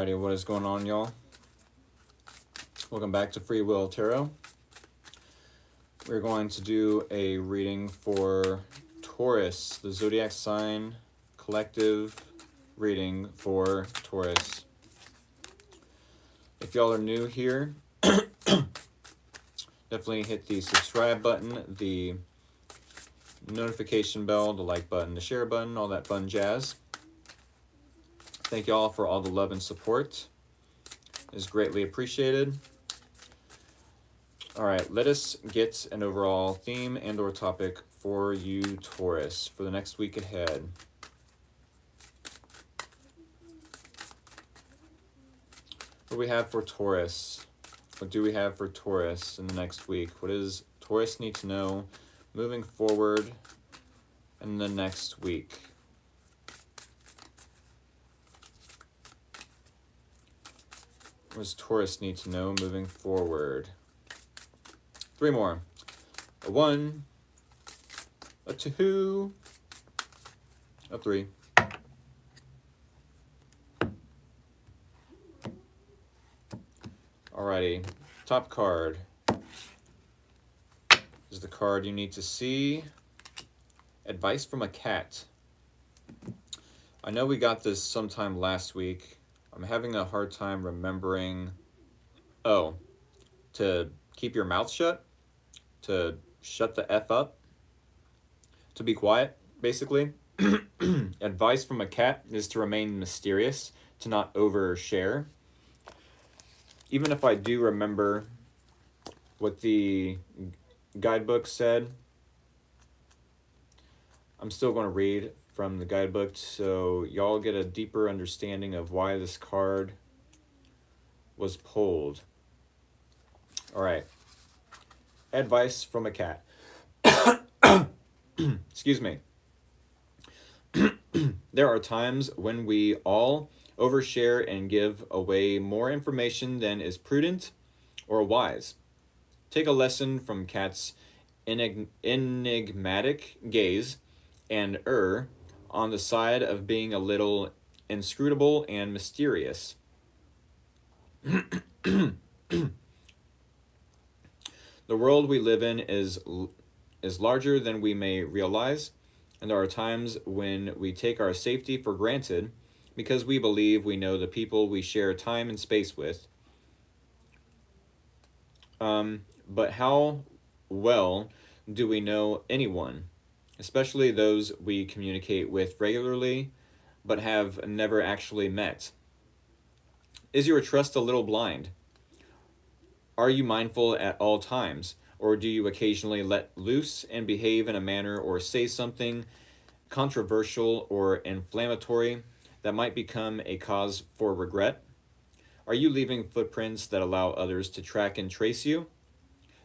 Alrighty, what is going on, y'all? Welcome back to Free Will Tarot. We're going to do a reading for Taurus, the zodiac sign, collective reading for Taurus. If y'all are new here, definitely hit the subscribe button, the notification bell, the like button, the share button, all that fun jazz. Thank y'all for all the love and support. It is greatly appreciated. All right, let us get an overall theme and or topic for you, Taurus, for the next week ahead. What do we have for Taurus? What do we have for Taurus in the next week? What does Taurus need to know moving forward in the next week? What does Taurus need to know moving forward? 3 more. A 1, a 2, a 3. Alrighty, top card is the card you need to see. Advice from a cat. I know we got this sometime last week. I'm having a hard time remembering. Oh, to keep your mouth shut, to shut the F up, to be quiet, basically. Advice from a cat is to remain mysterious, to not overshare. Even if I do remember what the guidebook said, I'm still going to read from the guidebook so y'all get a deeper understanding of why this card was pulled. All right. Advice from a cat. Excuse me. There are times when we all overshare and give away more information than is prudent or wise. Take a lesson from Cat's enigmatic gaze and err on the side of being a little inscrutable and mysterious. The world we live in is larger than we may realize, and there are times when we take our safety for granted because we believe we know the people we share time and space with. But how well do we know anyone, especially those we communicate with regularly but have never actually met? Is your trust a little blind? Are you mindful at all times, or do you occasionally let loose and behave in a manner or say something controversial or inflammatory that might become a cause for regret? Are you leaving footprints that allow others to track and trace you?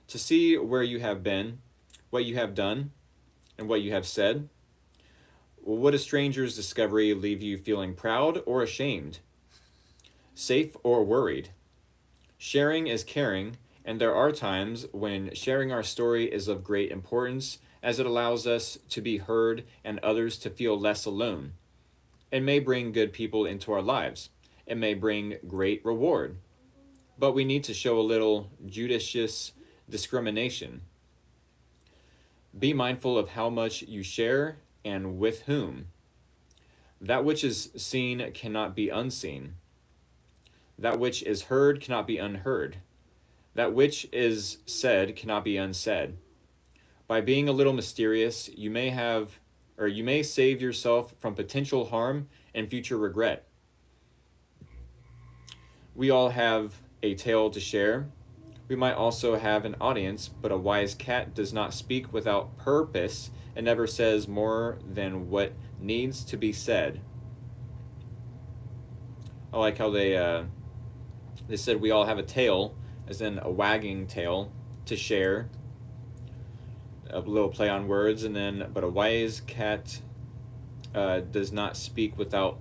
To see where you have been, what you have done, and what you have said? Would a stranger's discovery leave you feeling proud or ashamed? Safe or worried? Sharing is caring, and there are times when sharing our story is of great importance as it allows us to be heard and others to feel less alone. It may bring good people into our lives. It may bring great reward. But we need to show a little judicious discrimination. Be mindful of how much you share and with whom. That which is seen cannot be unseen. That which is heard cannot be unheard. That which is said cannot be unsaid. By being a little mysterious, you may save yourself from potential harm and future regret. We all have a tale to share. We might also have an audience, but a wise cat does not speak without purpose and never says more than what needs to be said. I like how they said we all have a tail, as in a wagging tail, to share. A little play on words, and then, but a wise cat does not speak without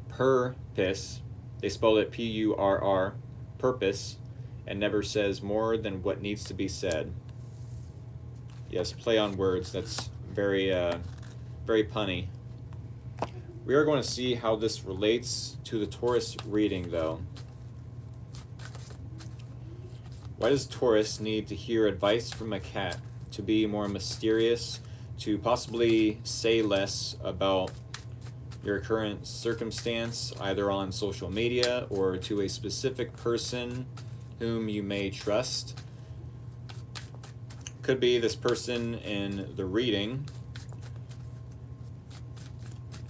purpose. They spelled it P-U-R-R, purpose, and never says more than what needs to be said. Yes, play on words. That's very, very punny. We are going to see how this relates to the Taurus reading, though. Why does Taurus need to hear advice from a cat to be more mysterious, to possibly say less about your current circumstance, either on social media or to a specific person whom you may trust? Could be this person in the reading.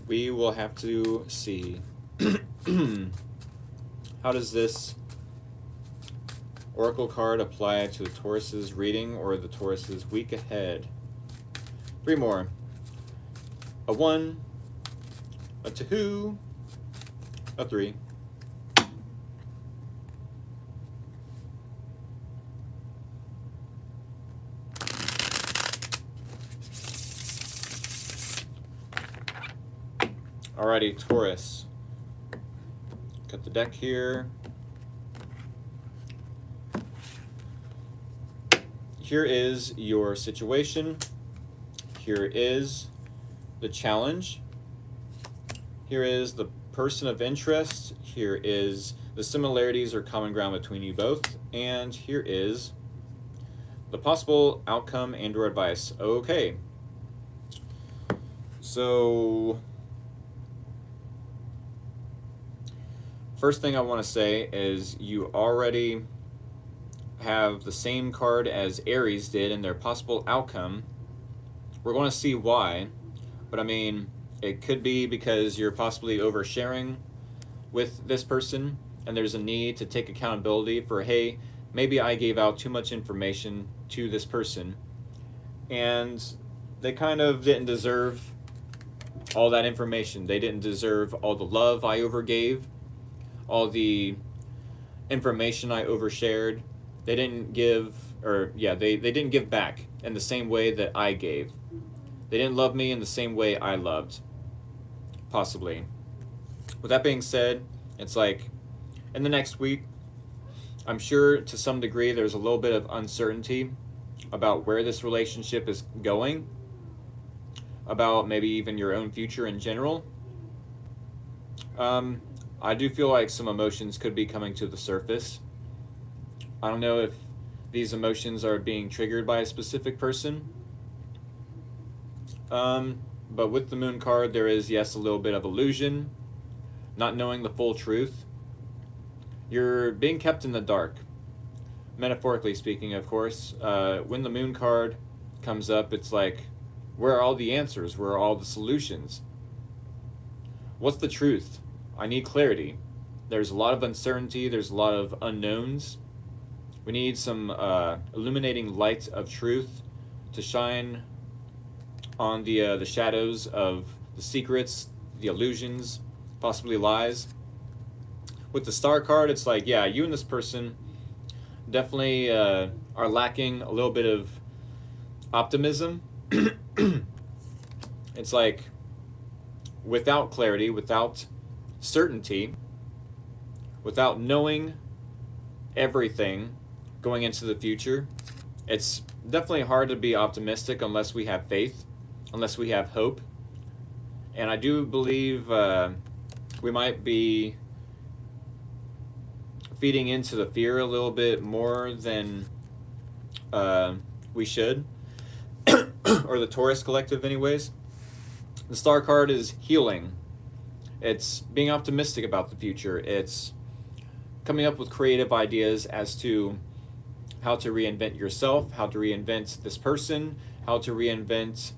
We will have to see. How does this Oracle card apply to the Taurus's reading or the Taurus's week ahead? 3 more. A 1, a 2, a 3. Alrighty, Taurus. Got the deck here. Here is your situation. Here is the challenge. Here is the person of interest. Here is the similarities or common ground between you both. And here is the possible outcome and or advice. Okay. So first thing I want to say is you already have the same card as Aries did in their possible outcome. We're going to see why, but I mean, it could be because you're possibly oversharing with this person and there's a need to take accountability for, hey, maybe I gave out too much information to this person and they kind of didn't deserve all that information. They didn't deserve all the love I overgave, all the information I overshared. They didn't give, they didn't give back in the same way that I gave. They didn't love me in the same way I loved, possibly. With that being said, it's like, in the next week, I'm sure to some degree there's a little bit of uncertainty about where this relationship is going, about maybe even your own future in general. I do feel like some emotions could be coming to the surface. I don't know if these emotions are being triggered by a specific person. But with the Moon card, there is, yes, a little bit of illusion, not knowing the full truth. You're being kept in the dark, metaphorically speaking, of course. When the Moon card comes up, it's like, where are all the answers? Where are all the solutions? What's the truth? I need clarity. There's a lot of uncertainty. There's a lot of unknowns. We need some illuminating light of truth to shine on the shadows of the secrets, the illusions, possibly lies. With the Star card, it's like, yeah, you and this person definitely are lacking a little bit of optimism. It's like, without clarity, without certainty, without knowing everything going into the future, it's definitely hard to be optimistic unless we have faith, unless we have hope. And I do believe we might be feeding into the fear a little bit more than we should, or the Taurus collective anyways. The Star card is healing. It's being optimistic about the future. It's coming up with creative ideas as to how to reinvent yourself, how to reinvent this person, how to reinvent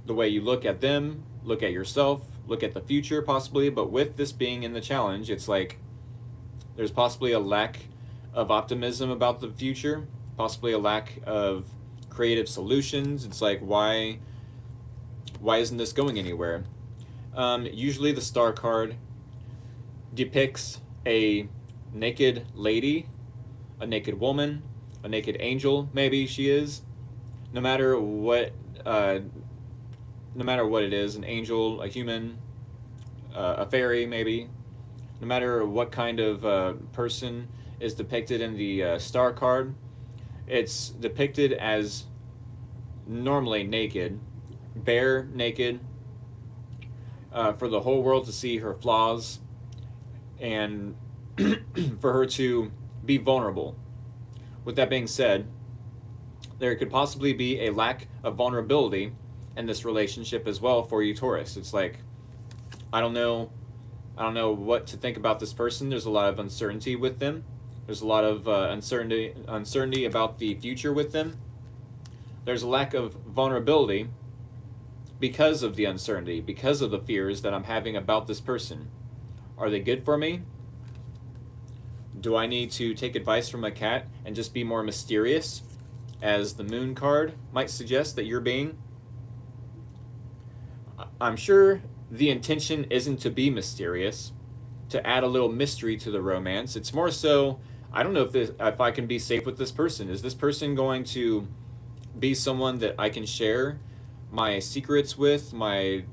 the way you look at them, look at yourself, look at the future possibly. But with this being in the challenge, it's like there's possibly a lack of optimism about the future, possibly a lack of creative solutions. It's like, why isn't this going anywhere? Usually the Star card depicts a naked lady, a naked woman, a naked angel, maybe she is. No matter what it is, an angel, a human, a fairy maybe. No matter what kind of person is depicted in the Star card, it's depicted as normally naked, bare naked, for the whole world to see her flaws, and for her to be vulnerable. With that being said, there could possibly be a lack of vulnerability in this relationship as well for you, Taurus. It's like, I don't know, I don't know what to think about this person. There's a lot of uncertainty with them. There's a lot of uncertainty about the future with them. There's a lack of vulnerability because of the uncertainty, because of the fears that I'm having about this person. Are they good for me? Do I need to take advice from a cat and just be more mysterious, as the moon card might suggest that you're being? I'm sure the intention isn't to be mysterious, to add a little mystery to the romance. It's more so, I don't know if I can be safe with this person. Is this person going to be someone that I can share my secrets with, my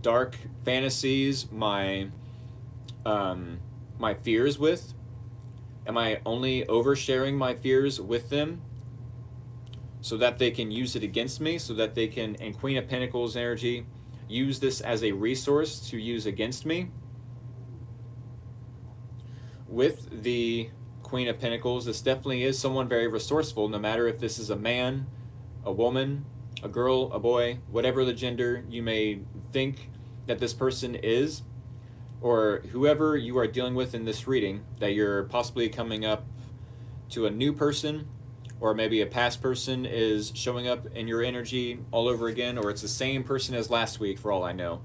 dark fantasies, my fears with? Am I only oversharing my fears with them so that they can use it against me, so that they can, in Queen of Pentacles energy, use this as a resource to use against me? With the Queen of Pentacles, this definitely is someone very resourceful, no matter if this is a man, a woman, a girl, a boy, whatever the gender you may think that this person is, or whoever you are dealing with in this reading, that you're possibly coming up to a new person, or maybe a past person is showing up in your energy all over again, or it's the same person as last week for all I know.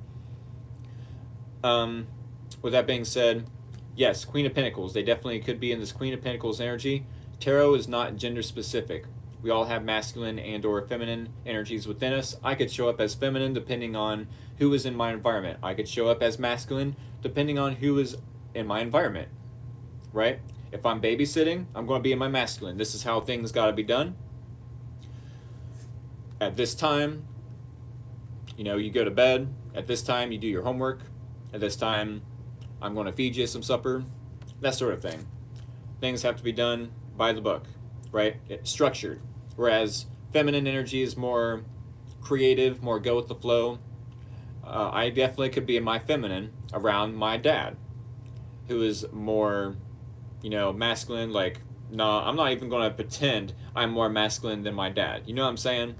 With that being said, yes, Queen of Pentacles, they definitely could be in this Queen of Pentacles energy. Tarot is not gender specific. We all have masculine and or feminine energies within us. I could show up as feminine depending on who is in my environment. I could show up as masculine depending on who is in my environment, right? If I'm babysitting, I'm going to be in my masculine. This is how things got to be done. At this time, you go to bed. At this time, you do your homework. At this time, I'm going to feed you some supper. That sort of thing. Things have to be done by the book, right? It's structured. Whereas feminine energy is more creative, more go with the flow. I definitely could be in my feminine around my dad, who is more, masculine. Like, no, I'm not even going to pretend I'm more masculine than my dad. You know what I'm saying?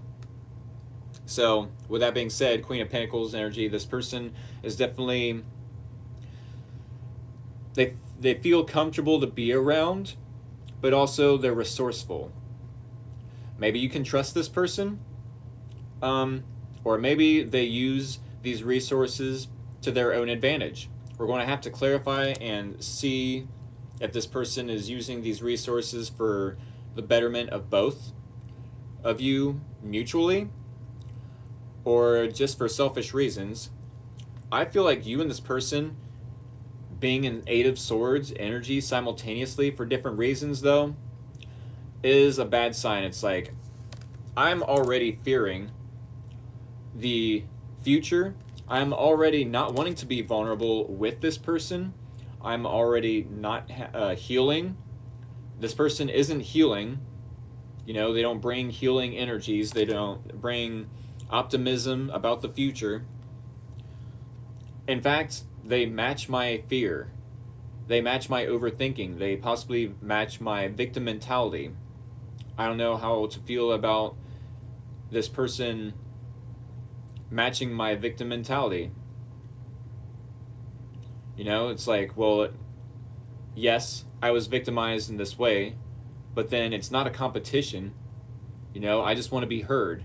So, with that being said, Queen of Pentacles energy, this person is definitely, they feel comfortable to be around, but also they're resourceful. Maybe you can trust this person, or maybe they use these resources to their own advantage. We're going to have to clarify and see if this person is using these resources for the betterment of both of you mutually, or just for selfish reasons. I feel like you and this person being in Eight of Swords energy simultaneously for different reasons, though, is a bad sign. It's like, I'm already fearing the future. I'm already not wanting to be vulnerable with this person. I'm already not healing. This person isn't healing. They don't bring healing energies. They don't bring optimism about the future. In fact, they match my fear. They match my overthinking. They possibly match my victim mentality. I don't know how to feel about this person matching my victim mentality. It's like, well, yes, I was victimized in this way, but then it's not a competition. I just want to be heard.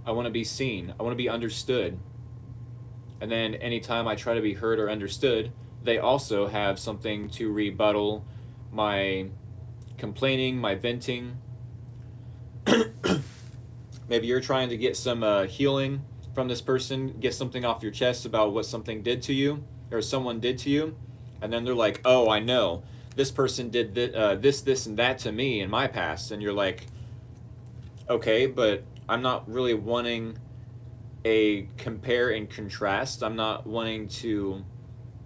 I want to be seen. I want to be understood. And then anytime I try to be heard or understood, they also have something to rebuttal my complaining, my venting. Maybe you're trying to get some healing from this person, get something off your chest about what something did to you, or someone did to you, and then they're like, oh, I know, this person did this, and that to me in my past, and you're like, okay, but I'm not really wanting a compare and contrast. I'm not wanting to,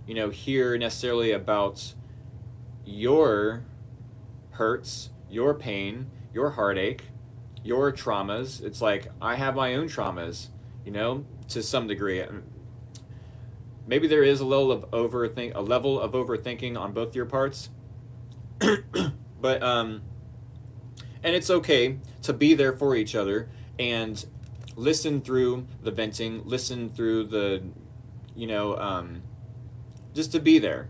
hear necessarily about your hurts, your pain, your heartache, your traumas. It's like, I have my own traumas, to some degree. maybe there is a level of overthinking on both your parts, but and it's okay to be there for each other and listen through the venting, listen through the, you know, just to be there.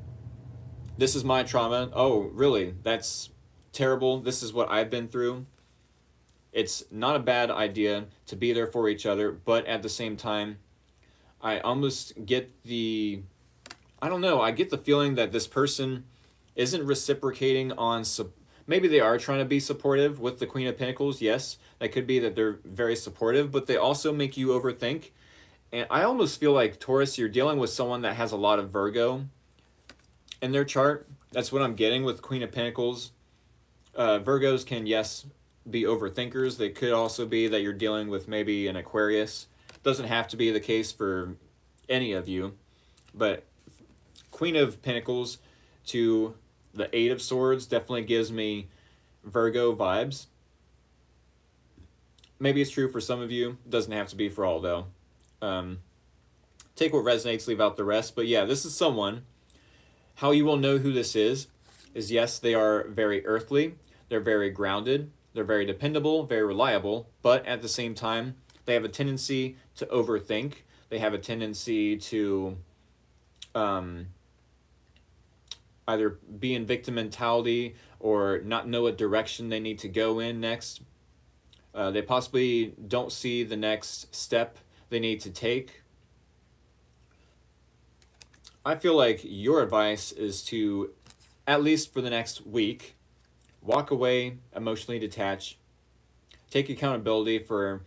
This is my trauma. Oh, really? That's terrible. This is what I've been through. It's not a bad idea to be there for each other, but at the same time, I almost get the, I don't know, I get the feeling that this person isn't reciprocating on, maybe they are trying to be supportive with the Queen of Pentacles. Yes, that could be that they're very supportive, but they also make you overthink. And I almost feel like, Taurus, you're dealing with someone that has a lot of Virgo in their chart. That's what I'm getting with Queen of Pentacles. Virgos can, yes, be overthinkers. They could also be that you're dealing with maybe an Aquarius. Doesn't have to be the case for any of you, but Queen of Pentacles to the Eight of Swords definitely gives me Virgo vibes. Maybe it's true for some of you. Doesn't have to be for all, though. Take what resonates, leave out the rest. But yeah, this is someone. How you will know who this is yes, they are very earthly. They're very grounded. They're very dependable, very reliable. But at the same time, they have a tendency to overthink. They have a tendency to either be in victim mentality or not know what direction they need to go in next. They possibly don't see the next step they need to take. I feel like your advice is to, at least for the next week, walk away, emotionally detach, take accountability for,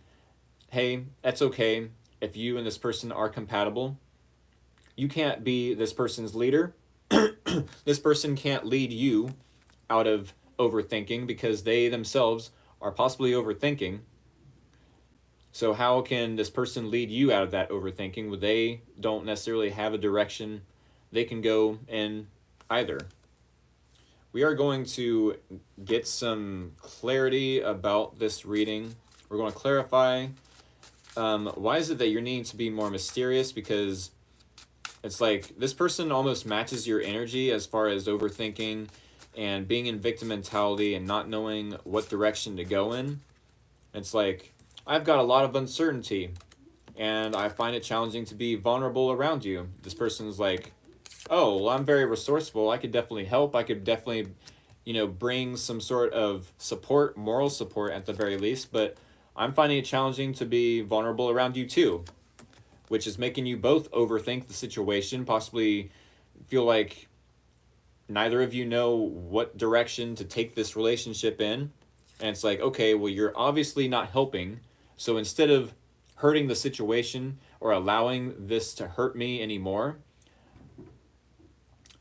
hey, that's okay if you and this person are compatible. You can't be this person's leader. This person can't lead you out of overthinking because they themselves are possibly overthinking. So how can this person lead you out of that overthinking when they don't necessarily have a direction they can go in either? We are going to get some clarity about this reading. We're going to clarify why is it that you're needing to be more mysterious, because it's like this person almost matches your energy as far as overthinking and being in victim mentality and not knowing what direction to go in. It's like, I've got a lot of uncertainty and I find it challenging to be vulnerable around you. This person's like, oh, well, I'm very resourceful. I could definitely help. I could definitely, bring some sort of support, moral support at the very least, but I'm finding it challenging to be vulnerable around you too, which is making you both overthink the situation, possibly feel like neither of you know what direction to take this relationship in. And it's like, okay, well, you're obviously not helping. So instead of hurting the situation or allowing this to hurt me anymore,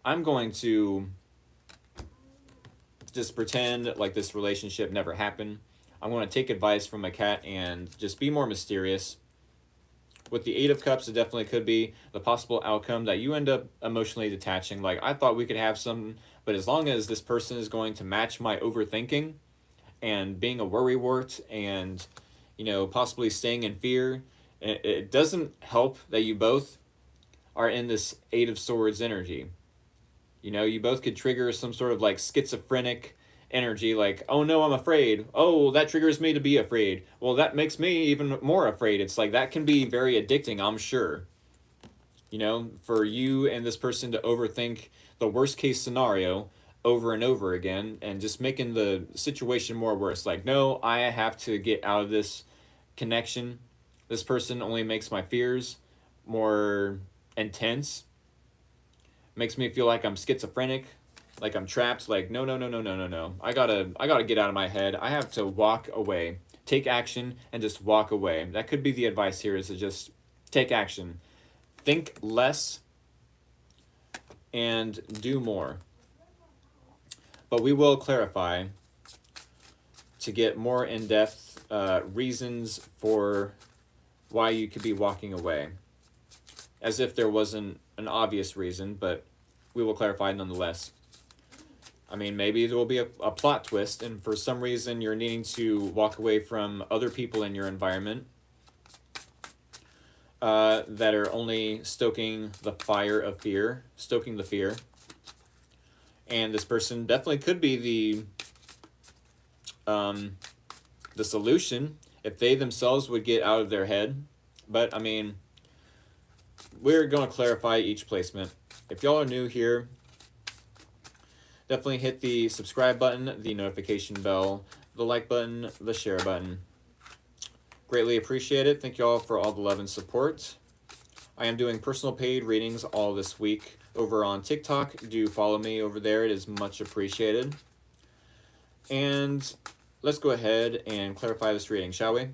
I'm going to just pretend like this relationship never happened. I'm going to take advice from my cat and just be more mysterious. With the Eight of Cups, it definitely could be the possible outcome that you end up emotionally detaching. Like, I thought we could have some, but as long as this person is going to match my overthinking and being a worrywart and, possibly staying in fear, it doesn't help that you both are in this Eight of Swords energy. You both could trigger some sort of like schizophrenic energy, like, oh no, I'm afraid. Oh, that triggers me to be afraid. Well, that makes me even more afraid. It's like that can be very addicting, I'm sure. For you and this person to overthink the worst case scenario over and over again and just making the situation more worse. Like, no, I have to get out of this connection. This person only makes my fears more intense, makes me feel like I'm schizophrenic, like I'm trapped. Like, no, no, no, no, no, no, no. I gotta get out of my head. I have to walk away, take action, and just walk away. That could be the advice here, is to just take action, think less, and do more. But we will clarify to get more in-depth reasons for why you could be walking away, as if there wasn't an obvious reason, but we will clarify nonetheless. I mean, maybe there will be a plot twist, and for some reason you're needing to walk away from other people in your environment. that are only stoking the fire of fear, stoking the fear. And this person definitely could be the solution if they themselves would get out of their head. But I mean, we're going to clarify each placement. If y'all are new here, definitely hit the subscribe button, the notification bell, the like button, the share button. Greatly appreciate it. Thank you all for all the love and support. I am doing personal paid readings all this week over on TikTok. Do follow me over there. It is much appreciated. And let's go ahead and clarify this reading, shall we?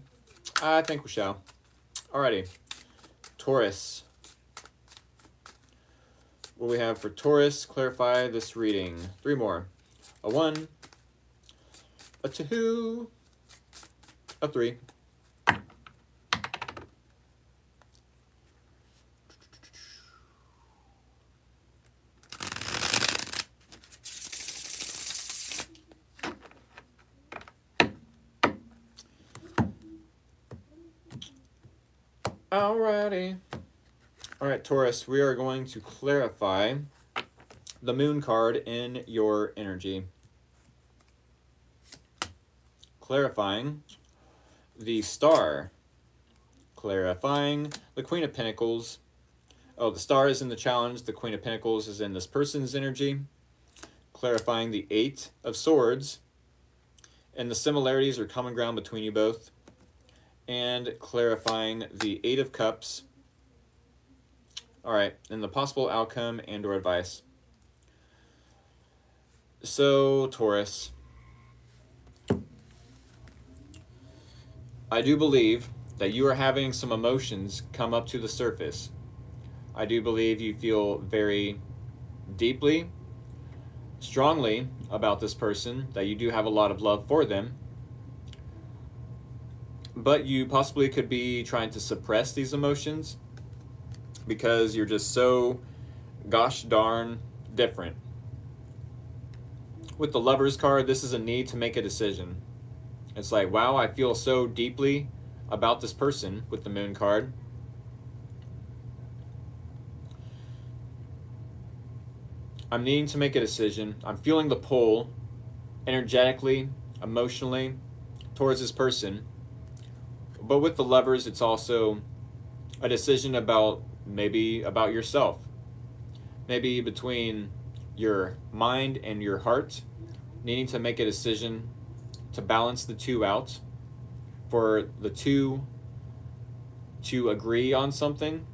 I think we shall. Alrighty. Taurus. What we have for Taurus, clarify this reading. 3 more. A 1, a 2, a 3. Alrighty. Alright, Taurus, we are going to clarify the moon card in your energy. Clarifying the star. Clarifying the Queen of Pentacles. Oh, the star is in the challenge. The Queen of Pentacles is in this person's energy. Clarifying the 8 of Swords. And the similarities or common ground between you both. And clarifying the 8 of Cups. Alright, and the possible outcome and or advice. So, Taurus, I do believe that you are having some emotions come up to the surface. I do believe you feel very deeply, strongly about this person, that you do have a lot of love for them. But you possibly could be trying to suppress these emotions because you're just so gosh darn different. With the Lovers card, this is a need to make a decision. It's like, wow, I feel so deeply about this person with the Moon card. I'm needing to make a decision. I'm feeling the pull energetically, emotionally towards this person. But with the Lovers, it's also a decision about maybe about yourself. Maybe between your mind and your heart, needing to make a decision to balance the two out, for the two to agree on something.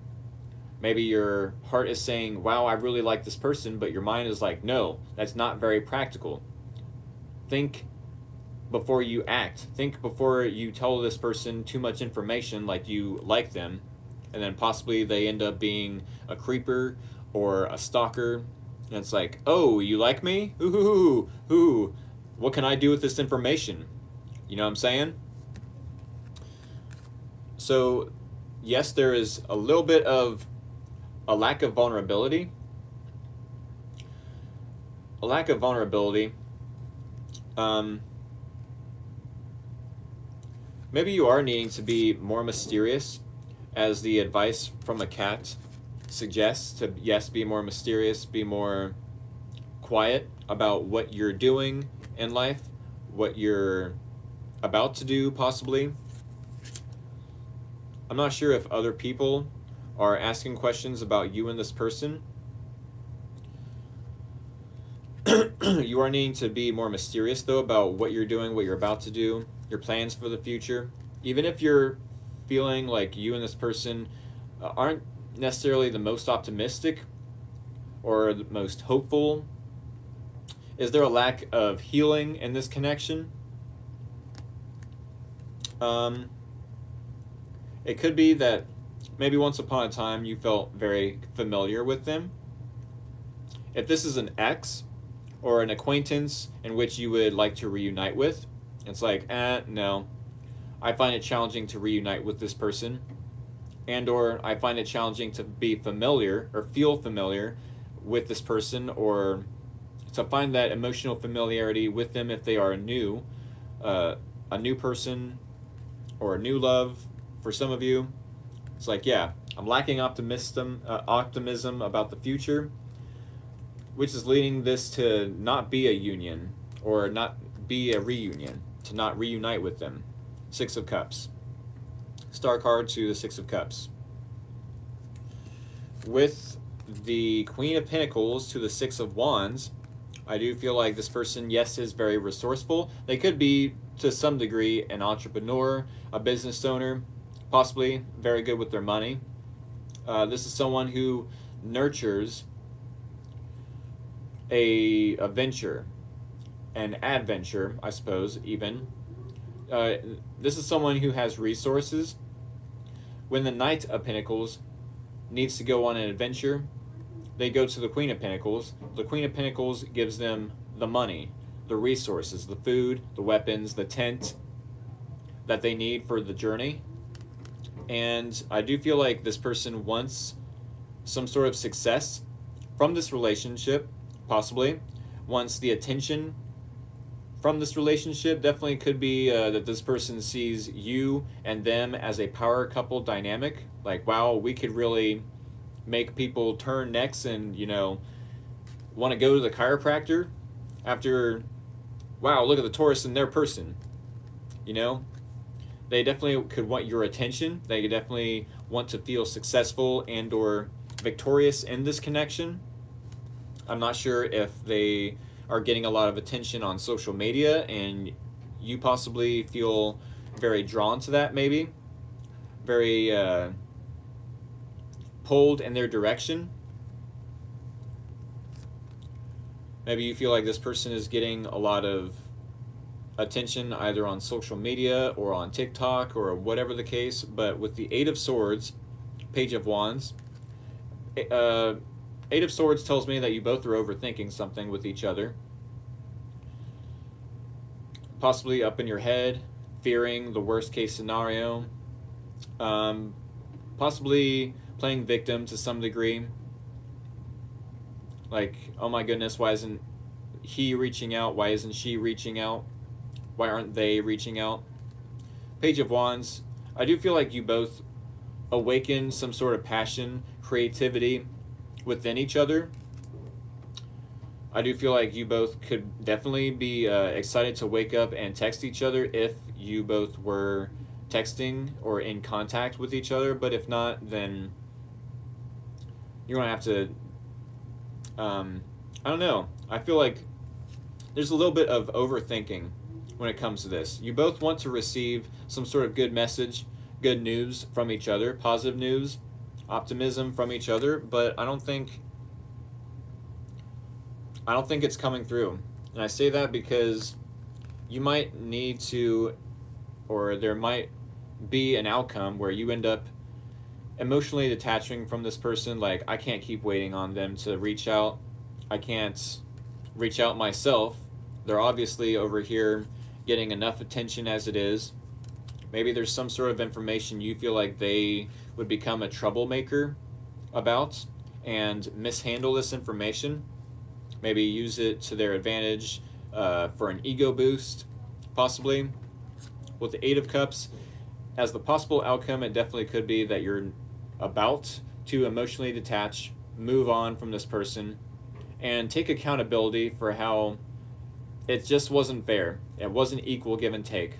Maybe your heart is saying, wow, I really like this person, but your mind is like, no, that's not very practical. Think before you act. Think before you tell this person too much information like you like them, and then possibly they end up being a creeper or a stalker. And it's like, oh, you like me? Ooh, what can I do with this information? You know what I'm saying? So, yes, there is a little bit of a lack of vulnerability. A lack of vulnerability. Maybe you are needing to be more mysterious, as the advice from a cat suggests, to, yes, be more mysterious, be more quiet about what you're doing in life, what you're about to do, possibly. I'm not sure if other people are asking questions about you and this person. You are needing to be more mysterious, though, about what you're doing, what you're about to do, your plans for the future. Even if you're feeling like you and this person aren't necessarily the most optimistic or the most hopeful, is there a lack of healing in this connection? It could be that maybe once upon a time you felt very familiar with them. If this is an ex or an acquaintance in which you would like to reunite with, it's like, no. I find it challenging to reunite with this person, and or I find it challenging to be familiar or feel familiar with this person, or to find that emotional familiarity with them if they are a new person or a new love for some of you. It's like, yeah, I'm lacking optimism about the future, which is leading this to not be a union or not be a reunion, to not reunite with them. Six of Cups. Star card to the Six of Cups. With the Queen of Pentacles to the Six of Wands, I do feel like this person, yes, is very resourceful. They could be, to some degree, an entrepreneur, a business owner, possibly very good with their money. This is someone who nurtures a venture, an adventure, I suppose, even. This is someone who has resources. When the Knight of Pentacles needs to go on an adventure, they go to the Queen of Pentacles. The Queen of Pentacles gives them the money, the resources, the food, the weapons, the tent that they need for the journey. And I do feel like this person wants some sort of success from this relationship, possibly. Wants the attention from this relationship. Definitely could be that this person sees you and them as a power couple dynamic. Like, wow, we could really make people turn necks and, want to go to the chiropractor after, wow, look at the Taurus in their person. They definitely could want your attention. They definitely want to feel successful and or victorious in this connection. I'm not sure if they are getting a lot of attention on social media and you possibly feel very drawn to that, maybe. Very pulled in their direction. Maybe you feel like this person is getting a lot of attention either on social media or on TikTok or whatever the case, but with the Eight of Swords, Page of Wands, Eight of Swords tells me that you both are overthinking something with each other. Possibly up in your head, fearing the worst case scenario. Possibly playing victim to some degree. Like, oh my goodness, why isn't he reaching out? Why isn't she reaching out? Why aren't they reaching out? Page of Wands, I do feel like you both awaken some sort of passion, creativity within each other. I do feel like you both could definitely be excited to wake up and text each other if you both were texting or in contact with each other. But if not, then you're going to have to, I don't know. I feel like there's a little bit of overthinking when it comes to this. You both want to receive some sort of good message, good news from each other, positive news, optimism from each other, but I don't think it's coming through. And I say that because you might need to, or there might be an outcome where you end up emotionally detaching from this person. Like, I can't keep waiting on them to reach out. I can't reach out myself. They're obviously over here getting enough attention as it is. Maybe there's some sort of information you feel like they would become a troublemaker about and mishandle this information. Maybe use it to their advantage for an ego boost, possibly. With the Eight of Cups, as the possible outcome, it definitely could be that you're about to emotionally detach, move on from this person, and take accountability for how it just wasn't fair. It wasn't equal give and take.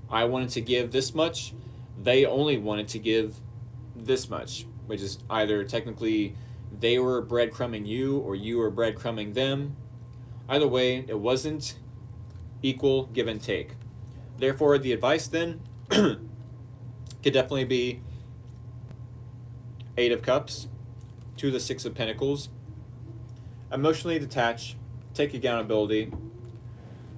I wanted to give this much. They only wanted to give this much, which is either technically they were breadcrumbing you or you were breadcrumbing them. Either way, it wasn't equal give and take. Therefore, the advice then could definitely be Eight of Cups to the Six of Pentacles. Emotionally detach, take accountability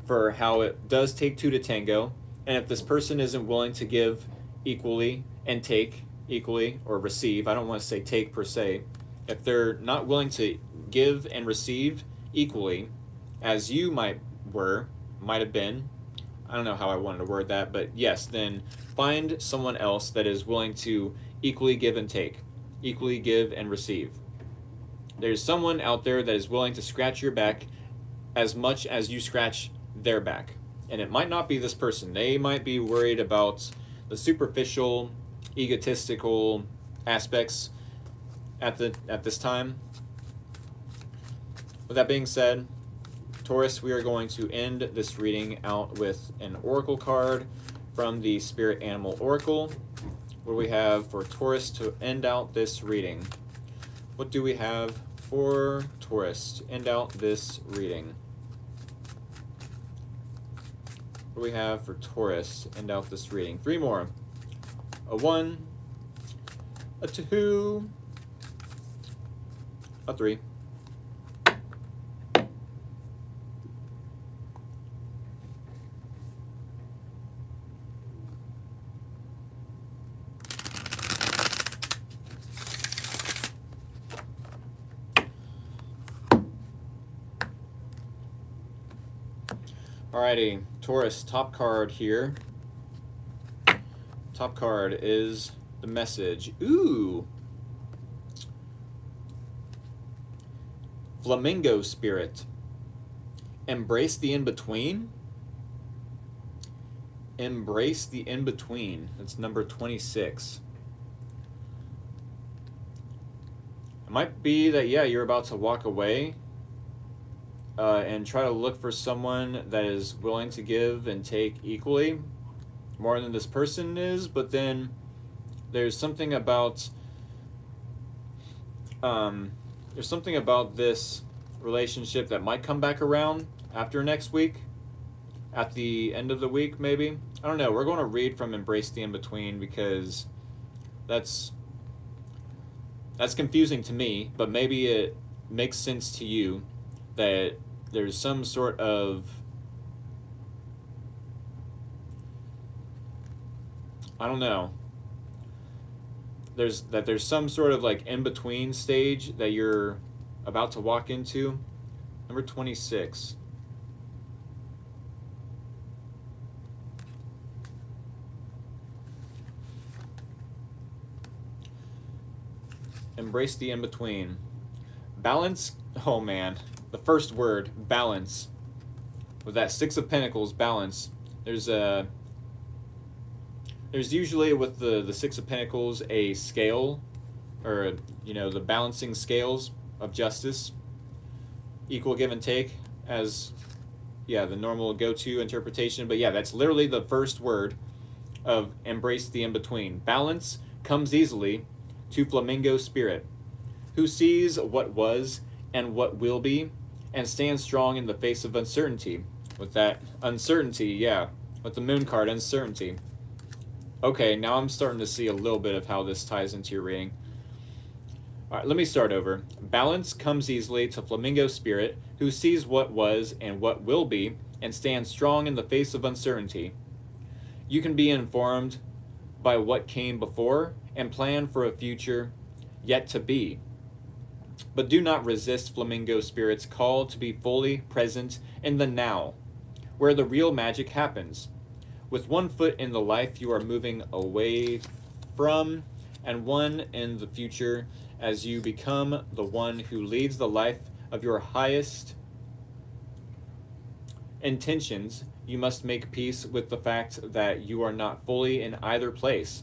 for how it does take two to tango. And if this person isn't willing to give equally and take equally, or receive, I don't want to say take per se, if they're not willing to give and receive equally, as you might have been, I don't know how I wanted to word that, but yes, then find someone else that is willing to equally give and take, equally give and receive. There's someone out there that is willing to scratch your back as much as you scratch their back. And it might not be this person. They might be worried about the superficial, egotistical aspects at this time. With that being said, Taurus, we are going to end this reading out with an oracle card from the Spirit Animal Oracle. What do we have for Taurus to end out this reading? What do we have for Taurus to end out this reading? What do we have for Taurus to end out this reading? 3 more. A 1, a 2, a 3. Alrighty, Taurus, top card here. Top card is the message. Ooh! Flamingo spirit. Embrace the in-between? Embrace the in-between. That's number 26. It might be that, yeah, you're about to walk away and try to look for someone that is willing to give and take equally, more than this person is, but then there's something about this relationship that might come back around after next week, at the end of the week maybe. I don't know. We're going to read from Embrace the In-Between because that's confusing to me, but maybe it makes sense to you that there's some sort of, I don't know, there's some sort of like in-between stage that you're about to walk into. Number 26. Embrace the in-between. Balance. Oh man, the first word, balance. With that 6 of Pentacles, balance. There's usually with the 6 of Pentacles a scale, or the balancing scales of justice, equal give and take, as the normal go-to interpretation. But yeah, that's literally the first word of Embrace the in-between. Balance comes easily to Flamingo spirit, who sees what was and what will be, and stands strong in the face of uncertainty. With that uncertainty, with the moon card, uncertainty. Okay, now I'm starting to see a little bit of how this ties into your reading. All right, let me start over. Balance comes easily to Flamingo spirit, who sees what was and what will be, and stands strong in the face of uncertainty. You can be informed by what came before and plan for a future yet to be. But do not resist Flamingo spirit's call to be fully present in the now, where the real magic happens. With one foot in the life you are moving away from, and one in the future as you become the one who leads the life of your highest intentions, you must make peace with the fact that you are not fully in either place.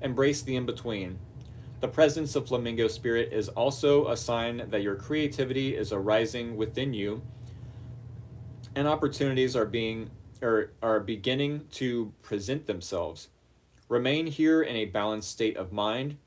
Embrace the in-between. The presence of Flamingo spirit is also a sign that your creativity is arising within you, and opportunities are beginning to present themselves. Remain here in a balanced state of mind,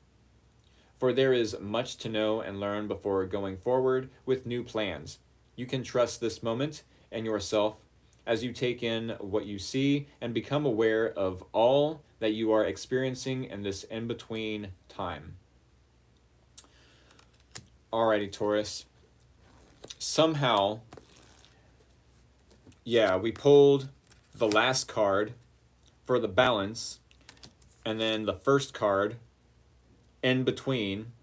for there is much to know and learn before going forward with new plans. You can trust this moment and yourself as you take in what you see and become aware of all that you are experiencing in this in-between time. Alrighty, Taurus. Somehow, we pulled the last card for the balance, and then the first card in between,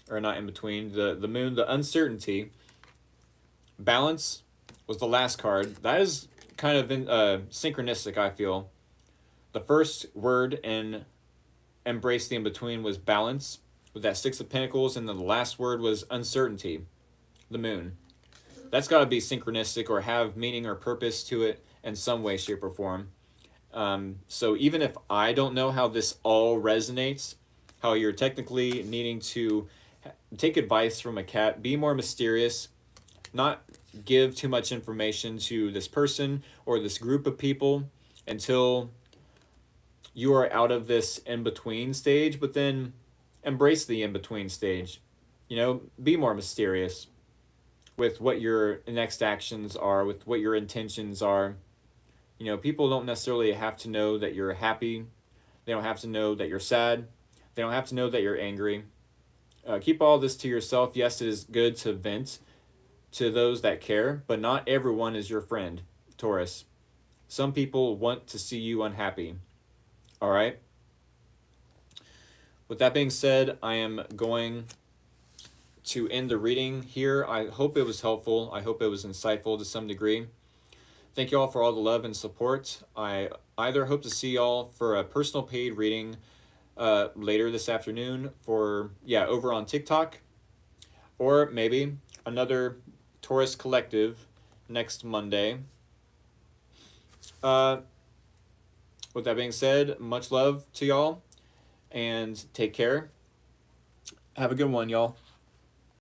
or not in between, the moon, the uncertainty. Balance was the last card. That is kind of synchronistic, I feel. The first word in Embrace the In-Between was balance, with that 6 of Pentacles, and then the last word was uncertainty, the moon. That's got to be synchronistic or have meaning or purpose to it in some way, shape, or form. So even if I don't know how this all resonates, how you're technically needing to take advice from a cat, be more mysterious, not give too much information to this person or this group of people until you are out of this in between stage, but then embrace the in between stage. You know, be more mysterious with what your next actions are, with what your intentions are. You know, people don't necessarily have to know that you're happy, they don't have to know that you're sad, they don't have to know that you're angry. Keep all this to yourself. Yes, it is good to vent to those that care, but not everyone is your friend, Taurus. Some people want to see you unhappy. All right? With that being said, I am going to end the reading here. I hope it was helpful. I hope it was insightful to some degree. Thank you all for all the love and support. I either hope to see y'all for a personal paid reading later this afternoon for, over on TikTok, or maybe another Taurus Collective next Monday. With that being said, much love to y'all and take care. Have a good one, y'all.